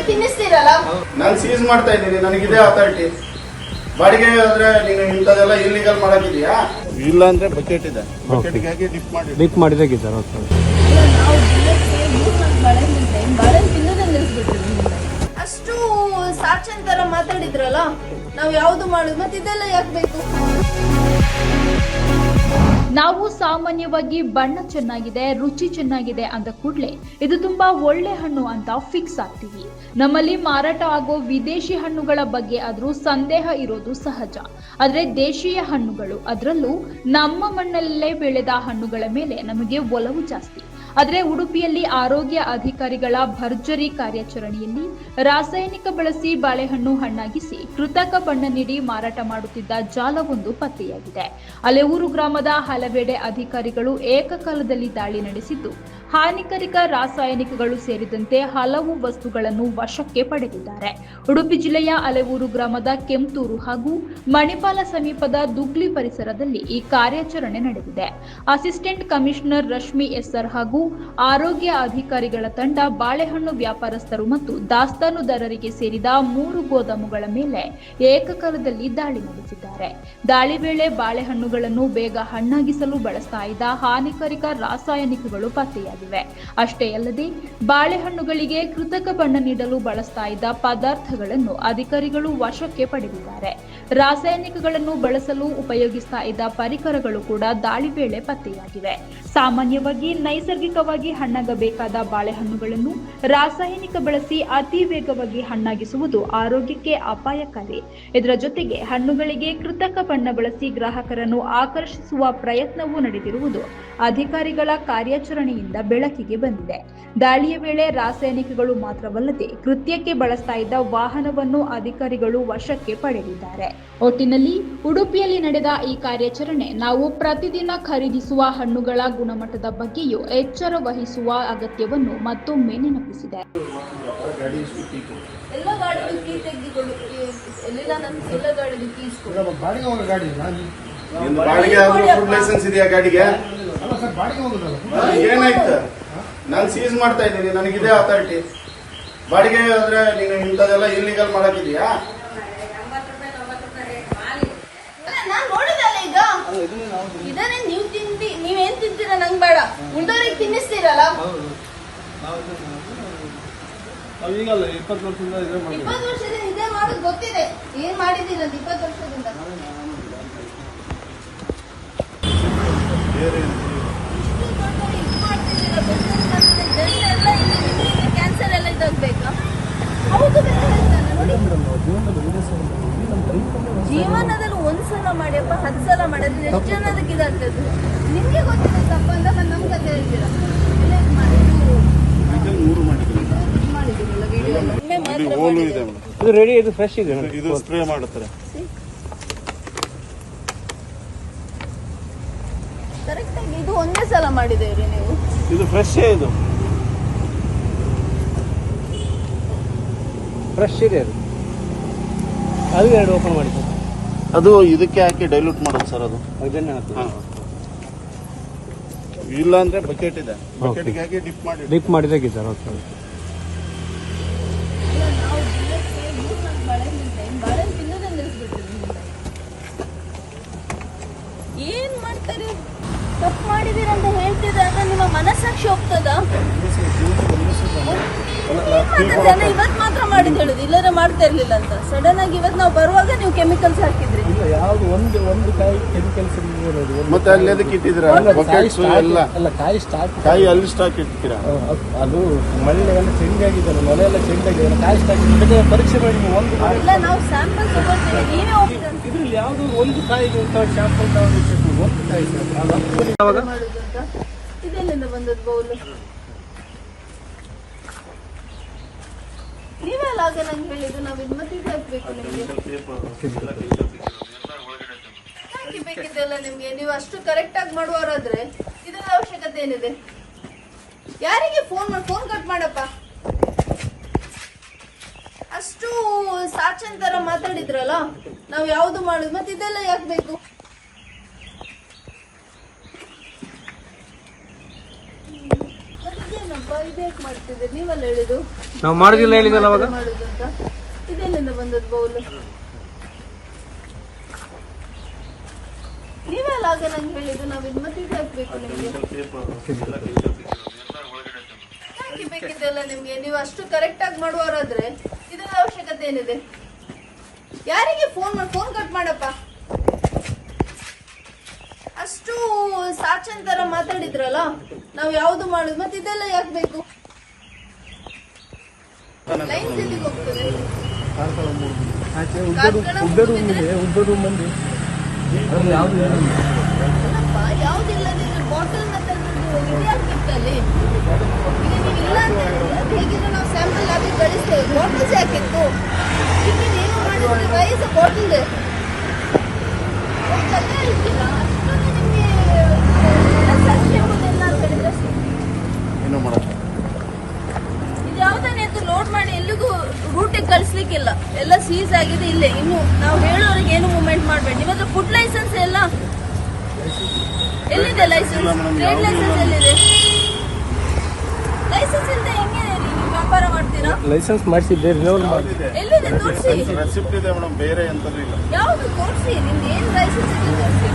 ತಿನ್ನಿಸ್ತೀರಲ್ಲ. ನಾನು ಸೀಸ್ ಮಾಡ್ತಾ ಇದ್ದೀನಿ, ನನಗಿದೆ ಅಥಾರಿಟಿ. ಬಾಡಿಗೆ ಆದ್ರೆ ನೀನು ಇಂಥದೆಲ್ಲ ಇಲ್ಲಿಗಲ್ ಮಾಡಕ್ಕಿದೆಯಾ? ಇಲ್ಲ ಅಂದ್ರೆ ಬಕೆಟ್ ಇದೆ, ಬಕೆಟ್ಗೆ ಹಾಕಿ ಡಿಪ್ ಮಾಡಿದಾಗೆ ಸರ್. ಓಕೆ. ನಾವು ಬಾಳೆ ತಿನ್ನೋದನ್ನ ನಿಲ್ಲಿಸ್ಬಿಟ್ರಿ. ಅಷ್ಟು ಸಾಚನ್ ತರ ಮಾತಾಡಿದ್ರಲ್ಲ, ನಾವು ಯಾವ್ದು ಮಾಡುದು ಮತ್ತೆ ಇದೆಲ್ಲ ಯಾಕೆ ಬೇಕು? ನಾವು ಸಾಮಾನ್ಯವಾಗಿ ಬಣ್ಣ ಚೆನ್ನಾಗಿದೆ, ರುಚಿ ಚೆನ್ನಾಗಿದೆ ಅಂದ ಕೂಡಲೇ ಇದು ತುಂಬಾ ಒಳ್ಳೆ ಹಣ್ಣು ಅಂತ ಫಿಕ್ಸ್ ಆಗ್ತೀವಿ. ನಮ್ಮಲ್ಲಿ ಮಾರಾಟ ಆಗೋ ವಿದೇಶಿ ಹಣ್ಣುಗಳ ಬಗ್ಗೆ ಆದ್ರೂ ಸಂದೇಹ ಇರೋದು ಸಹಜ. ಆದ್ರೆ ದೇಶೀಯ ಹಣ್ಣುಗಳು, ಅದರಲ್ಲೂ ನಮ್ಮ ಮಣ್ಣಲ್ಲೇ ಬೆಳೆದ ಹಣ್ಣುಗಳ ಮೇಲೆ ನಮಗೆ ಒಲವು ಜಾಸ್ತಿ. ಆದರೆ ಉಡುಪಿಯಲ್ಲಿ ಆರೋಗ್ಯ ಅಧಿಕಾರಿಗಳ ಭರ್ಜರಿ ಕಾರ್ಯಾಚರಣೆಯಲ್ಲಿ ರಾಸಾಯನಿಕ ಬಳಸಿ ಬಾಳೆಹಣ್ಣು ಹಣ್ಣಾಗಿಸಿ ಕೃತಕ ಬಣ್ಣ ನೀಡಿ ಮಾರಾಟ ಮಾಡುತ್ತಿದ್ದ ಜಾಲವೊಂದು ಪತ್ತೆಯಾಗಿದೆ. ಅಲೆಯೂರು ಗ್ರಾಮದ ಹಲವೆಡೆ ಅಧಿಕಾರಿಗಳು ಏಕಕಾಲದಲ್ಲಿ ದಾಳಿ ನಡೆಸಿದ್ದು ಹಾನಿಕಾರಕ ರಾಸಾಯನಿಕಗಳು ಸೇರಿದಂತೆ ಹಲವು ವಸ್ತುಗಳನ್ನು ವಶಕ್ಕೆ ಪಡೆದಿದ್ದಾರೆ. ಉಡುಪಿ ಜಿಲ್ಲೆಯ ಅಲೆಯೂರು ಗ್ರಾಮದ ಕೆಂತೂರು ಹಾಗೂ ಮಣಿಪಾಲ ಸಮೀಪದ ದುಗ್ಲಿ ಪರಿಸರದಲ್ಲಿ ಈ ಕಾರ್ಯಾಚರಣೆ ನಡೆದಿದೆ. ಅಸಿಸ್ಟೆಂಟ್ ಕಮಿಷನರ್ ರಶ್ಮಿ ಎಸ್ಆರ್ ಹಾಗೂ ಆರೋಗ್ಯ ಅಧಿಕಾರಿಗಳ ತಂಡ ಬಾಳೆಹಣ್ಣು ವ್ಯಾಪಾರಸ್ಥರು ಮತ್ತು ದಾಸ್ತಾನುದಾರರಿಗೆ ಸೇರಿದ 3 ಗೋದಾಮುಗಳ ಮೇಲೆ ಏಕಕಾಲದಲ್ಲಿ ದಾಳಿ ನಡೆಸಿದ್ದಾರೆ. ದಾಳಿ ವೇಳೆ ಬಾಳೆಹಣ್ಣುಗಳನ್ನು ಬೇಗ ಹಣ್ಣಾಗಿಸಲು ಬಳಸ್ತಾ ಇದ್ದ ಹಾನಿಕಾರಕ ರಾಸಾಯನಿಕಗಳು ಪತ್ತೆಯಾಗಿವೆ. ಅಷ್ಟೇ ಅಲ್ಲದೆ ಬಾಳೆಹಣ್ಣುಗಳಿಗೆ ಕೃತಕ ಬಣ್ಣ ನೀಡಲು ಬಳಸ್ತಾ ಇದ್ದ ಪದಾರ್ಥಗಳನ್ನು ಅಧಿಕಾರಿಗಳು ವಶಕ್ಕೆ ಪಡೆದಿದ್ದಾರೆ. ರಾಸಾಯನಿಕಗಳನ್ನು ಬಳಸಲು ಉಪಯೋಗಿಸ್ತಾ ಇದ್ದ ಪರಿಕರಗಳು ಕೂಡ ದಾಳಿ ವೇಳೆ ಪತ್ತೆಯಾಗಿವೆ. ಸಾಮಾನ್ಯವಾಗಿ ನೈಸರ್ಗಿಕವಾಗಿ ಹಣ್ಣಾಗಬೇಕಾದ ಬಾಳೆಹಣ್ಣುಗಳನ್ನು ರಾಸಾಯನಿಕ ಬಳಸಿ ಅತಿ ವೇಗವಾಗಿ ಹಣ್ಣಾಗಿಸುವುದು ಆರೋಗ್ಯಕ್ಕೆ ಅಪಾಯಕಾರಿ. ಇದರ ಜೊತೆಗೆ ಹಣ್ಣುಗಳಿಗೆ ಕೃತಕ ಬಣ್ಣ ಬಳಸಿ ಗ್ರಾಹಕರನ್ನು ಆಕರ್ಷಿಸುವ ಪ್ರಯತ್ನವೂ ನಡೆದಿರುವುದು ಅಧಿಕಾರಿಗಳ ಕಾರ್ಯಾಚರಣೆಯಿಂದ ಬೆಳಕಿಗೆ ಬಂದಿದೆ. ದಾಳಿಯ ವೇಳೆ ರಾಸಾಯನಿಕಗಳು ಮಾತ್ರವಲ್ಲದೆ ಕೃತ್ಯಕ್ಕೆ ಬಳಸ್ತಾ ಇದ್ದ ವಾಹನವನ್ನು ಅಧಿಕಾರಿಗಳು ವಶಕ್ಕೆ ಪಡೆದಿದ್ದಾರೆ. ಒಟ್ಟಿನಲ್ಲಿ ಉಡುಪಿಯಲ್ಲಿ ನಡೆದ ಈ ಕಾರ್ಯಾಚರಣೆ ನಾವು ಪ್ರತಿದಿನ ಖರೀದಿಸುವ ಹಣ್ಣುಗಳ ಗುಣಮಟ್ಟದ ಬಗ್ಗೆಯೂ ಎಚ್ಚರ ವಹಿಸುವ ಅಗತ್ಯವನ್ನು ಮತ್ತೊಮ್ಮೆ ನೆನಪಿಸಿದೆ. ಎಲ್ಲ ಗಾಡಿದು ಕೀ ತೆಗೆದುಕೊಳ್ಳು, ಎಲ್ಲ ನಮ್ಮ ಎಲ್ಲ ಗಾಡಿದು ಕೀ ಇಸ್ಕೊಂಡು ಬಾಡಿಗೆ ಫುಡ್ ಲೈಸೆನ್ಸ್ ಇದೆಯಾ ಗಾಡಿಗೆ? ಏನಾಯ್ತು? ನಾನು ಸೀಸ್ ಮಾಡ್ತಾ ಇದ್ದೀನಿ, ನನಗಿದೆ ಅಥಾರಿಟಿ. ಬಾಡಿಗೆ ಆದ್ರೆ ನೀನು ಇಂಥದೆಲ್ಲ ಇಲ್ಲಿಗಲ್ ಮಾಡಕ್ಕಿದೆಯಾ? ನಾನ್ ನೋಡಿದಲ್ಲ ಈಗ. ಇದನ್ನೇ ನೀವೇನ್ ತಿಂತೀರಾ ನಂಗೆ ಬೇಡ, ಉಳ್ದವ್ರಿಗೆ ತಿನ್ನಿಸ್ತೀರಲ್ಲ. 20 ವರ್ಷದಿಂದ ಇದೇ ಮಾಡೋದು ಗೊತ್ತಿದೆ, ಏನ್ ಮಾಡಿದ್ದೀರ 20 ವರ್ಷದಿಂದ. ಕ್ಯಾನ್ಸರ್ ಎಲ್ಲ ಇದಾಗಬೇಕಾ? ಹೌದು, ಜೀವನದಲ್ಲಿ ಒಂದ್ಸಲ ಮಾಡಿಯಪ್ಪ, 10 ಸಲ ಮಾಡಿದ್ರೆ ಎಷ್ಟು ಜನದಕ್ಕೆ ಇದಾಗ್ತದೆ? ನಿಮ್ಗೆ ಗೊತ್ತಿದೆ ತಪ್ಪ ಅಂತ ಮತ್ತೆ ನಮ್ಗೆ ಅದೇ ಹೇಳ್ತೀರಾ? ಇದು ರೆಡಿ, ಇದು ಫ್ರೆಶ್ ಇದೆ, ಇದು ಸ್ಪ್ರೇ ಮಾಡುತ್ತಾರೆ. ಕರೆಕ್ಟ್ ಆಗಿ ಇದು ಒಂದೇ ಸಲ ಮಾಡಿದೇವ್ರಿ ನೀವು? ಇದು ಫ್ರೆಶ್, ಇದು ಫ್ರೆಶ್ ಇದೆ. ಅದು 2 ಓಪನ್ ಮಾಡಿ ಸರ್. ಅದು ಇದಕ್ಕೆ ಹಾಕಿ ಡೈಲ್ಯೂಟ್ ಮಾಡೋದು ಸರ್. ಅದು ಇಲ್ಲ ಅಂದ್ರೆ ಬಕೆಟ್ ಇದೆ, ಬಕೆಟ್ಗೆ ಹಾಕಿ ಡಿಪ್ ಮಾಡಿದಾಗೆ ಸರ್. ಓಕೆ. ಬಾಳೆ ತಿನ್ನೋದನ್ನ ನಿಲ್ಲಿಸ್ಬಿಟ್ರಿ. ಏನ್ ಮಾಡ್ತಾರೆ? ತಪ್ಪು ಮಾಡಿದೀರಂತ ಹೇಳ್ತಿದ್ದಾಗ ನಿಮ್ಮ ಮನಸ್ಸಾಕ್ಷಿ ಹೋಗ್ತದ? ಇವತ್ತು ಮಾತ್ರ ಮಾಡಿದ್ ಹೇಳುದು, ಇಲ್ಲದ್ರೆ ಮಾಡ್ತಾ ಇರ್ಲಿಲ್ಲ ಅಂತ. ಸಡನ್ ಆಗಿ ಇವತ್ತು ನಾವು ಬರುವಾಗ ನೀವು ಕೆಮಿಕಲ್ಸ್ ಹಾಕಿದ್ರಿ. ಯಾವ್ದು ಒಂದು ಕಾಯಿ ಕೆಮಿಕಲ್ಸ್ ಮತ್ತೆ ಅಲ್ಲಿ ಅದಕ್ಕೆ ಇಟ್ಟಿದ್ರ? ಕಾಯಿ ಅಲ್ಲಿ ಸ್ಟಾಕ್ ಇಡ್ತೀರಾ? ಅದು ಮಳೆ ಎಲ್ಲ ಚೇಂಜ್ ಆಗಿದೆ, ಮಳೆ ಎಲ್ಲ ಚೇಂಜ್ ಆಗಿದೆ, ಕಾಯಿ ಸ್ಟಾಕ್ ಪರೀಕ್ಷೆ ಮಾಡಿ ಇಲ್ಲ, ನಾವು ಸ್ಯಾಂಪಲ್ ತಗೊಳ್ತೀವಿ, ನೀವೇ ಹೋಗ್ತೀರ. ಇದ್ರಲ್ಲಿ ಯಾವ್ದು ಒಂದು ಕಾಯಿಗೆ ಶಾಂಪಲ್ ತಗೊಂಡು ಒಂದು ಕಾಯಿ ಇದೆಲ್ಲಿಂದ ಬಂದದ್ದು ಬೌಲ್? ನೀವೆಲ್ಲ ಆಗ ನಂಗೆ ಹೇಳಿದ್ದು ನಾವು ಇದು ಮತ್ತೆ ಇದು ಹಾಕ್ಬೇಕು ನಿಮ್ಗೆ. ಯಾಕೆ ಬೇಕಿದ್ದೆಲ್ಲ ನಿಮ್ಗೆ? ನೀವು ಅಷ್ಟು ಕರೆಕ್ಟ್ ಆಗಿ ಮಾಡುವವರಾದ್ರೆ ಇದರ ಅವಶ್ಯಕತೆ ಏನಿದೆ? ಯಾರಿಗೆ ಫೋನ್ ಕಟ್ ಮಾಡಪ್ಪ. ಅಷ್ಟು ಸಾಚನ್ ತರ ಮಾತಾಡಿದ್ರಲ್ಲ, ನಾವು ಯಾವ್ದು ಮಾಡುದು ಮತ್ತೆ ಇದೆಲ್ಲ ಯಾಕೆ ಬೇಕು? ಏನಪ್ಪ ಇದ್ಯಾಕೆ ಮಾಡ್ತಿದ್ದೀರಿ? ನೀವಲ್ಲ ಹೇಳಿದ್ದು ನಾವು ಮಾಡಿದಿಲ್ಲ ಹೇಳಿದಲ್ಲ ಅವಾಗ. ಮಾಡುದು ಅಂತ. ಇದೆಲ್ಲಿಂದ ಬಂದದ್ದು ಬೌಲ್? ನೀವೆಲ್ಲ ಆಗ ನಂಗೆ ಹೇಳಿದ್ದು ನಾವು ಇದು ಮತ್ತೆ ಇದು ಹಾಕ್ಬೇಕು ನಿಮ್ಗೆ. ಯಾಕೆ ಬೇಕಿದ್ದೆಲ್ಲ ನಿಮ್ಗೆ? ನೀವು ಅಷ್ಟು ಕರೆಕ್ಟ್ ಆಗಿ ಮಾಡುವವರಾದ್ರೆ ಇದರ ಅವಶ್ಯಕತೆ ಏನಿದೆ? ಯಾರಿಗೆ ಫೋನ್ ಕಟ್ ಮಾಡಪ್ಪ. ಅಷ್ಟು ಸಾಚನ್ ತರ ಮಾತಾಡಿದ್ರಲ್ಲ, ನಾವು ಯಾವ್ದು ಮಾಡುದು ಮತ್ತೆ ಇದೆಲ್ಲ ಯಾಕೆ ಬೇಕು? ಲೈನ್ ಎಲ್ಲಿಗೆ ಹೋಗ್ತದೆ? ಅಲ್ಲಪ್ಪ, ಯಾವ್ದಿಲ್ಲ ಬಾಟಲ್ ಮತ್ತೆ ಇದ್ಯಾಕಿತ್ತಲ್ಲಿ? ಈಗ ನೀವು ಇಲ್ಲ ಅಂತ ಹೇಳಿದ್ರೆ ಅದು ಹೇಗಿದ್ರೆ ನಾವು ಸ್ಯಾಂಪಲ್ ಆಗಿ ಕಳಿಸ್ತೇವೆ. ಬಾಟಲ್ಸ್ ಯಾಕಿತ್ತು? ಈಗ ನೀವು ಮಾಡಿದ್ರೆ ರೈಸ್ ಬಾಟಲ್ ಇರ್ತಿಲ್ಲ. ಅಷ್ಟೊಂದು ನಿಮಗೆ ಸಸ್ಯ ಎಂಬುದೆಲ್ಲ ಅಂತ ಹೇಳಿದ್ರೆ ಏನೋ ಮಾಡಕ್ಕೆ ಇದು ಯಾವ್ದಾನೆ ಅಂತ ಲೋಡ್ ಮಾಡಿ ಎಲ್ಲಿಗೂ ರೂಟಿಗೆ ಕಳಿಸ್ಲಿಕ್ಕಿಲ್ಲ. ಎಲ್ಲ ಸೀಸ್ ಆಗಿದೆ ಇಲ್ಲೇ. ಇನ್ನು ನಾವು ಹೇಳೋರಿಗೆ ಏನು ಮೂವ್ಮೆಂಟ್ ಮಾಡಬೇಡಿ. ನಿಮ್ಮ ಹತ್ರ ಫುಡ್ ಲೈಸೆನ್ಸ್ ಎಲ್ಲ ಎಲ್ಲಿದೆ? ಲೈಸೆನ್ಸ್, ಟ್ರೇಡ್ ಲೈಸೆನ್ಸ್ ಎಲ್ಲಿದೆ? ಲೈಸೆನ್ಸ್ ಇಲ್ಲದೆ ಹೆಂಗೆ ನೀವು ವ್ಯಾಪಾರ ಮಾಡ್ತೀರಾ? ಲೈಸೆನ್ಸ್ ಮಾಡಿಸಿದ್ದೆ, ಎಲ್ಲಿದೆ? ತೋರಿಸಿ. ರೆಸಿಪ್ಟ್ ಇದೆ ಮೇಡಮ್, ಬೇರೆ ಎಂತದೂ ಇಲ್ಲ. ಯಾವುದು ತೋರಿಸಿ? ನಿಮ್ದು ಏನು ಲೈಸೆನ್ಸ್ ಇದೆ ತೋರಿಸಿ.